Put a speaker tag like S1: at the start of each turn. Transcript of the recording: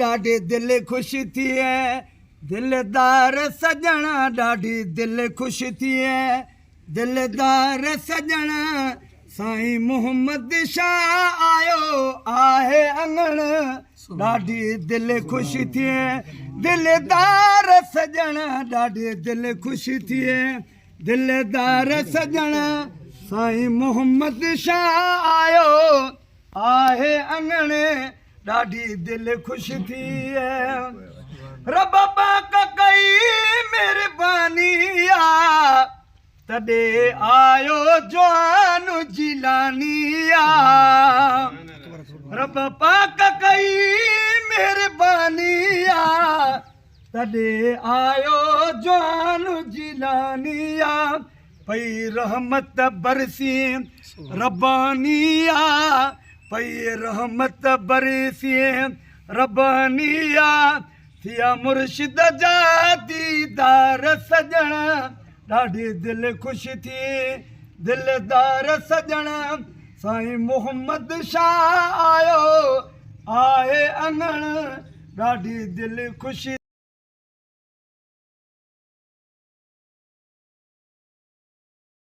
S1: ॾाढी दिलि ख़ुशि थिए दिलदार सजणा ॾाढी दिलि ख़ुशि थिए दिलदार सजणा साईं मोहम्मद शाह आयो आहे अंगण ॾाढी दिलि ख़ुशि थिए दिलदार सजणा ॾाढी दिलि ख़ुशि थिए दिलदार सजणा साईं मोहम्मद शाह आयो आहे अंगण ॾाढी दिलि ख़ुशि थिए रब पाक कई महिरबानी तॾहिं आयो जवान जिलानी रब पाक कई महिरबानी तॾहिं आयो जवान जिलानी पई रहमत बरसी रब्बानी पई रहमत बरसी रब्बानी थिया मुर्शिद जा दीदार सजणा ॾाढी दिलि ख़ुशि थी दिलदार सजणा साईं मोहम्मद शाह आयो आहे अंगण ॾाढी दिलि ख़ुशि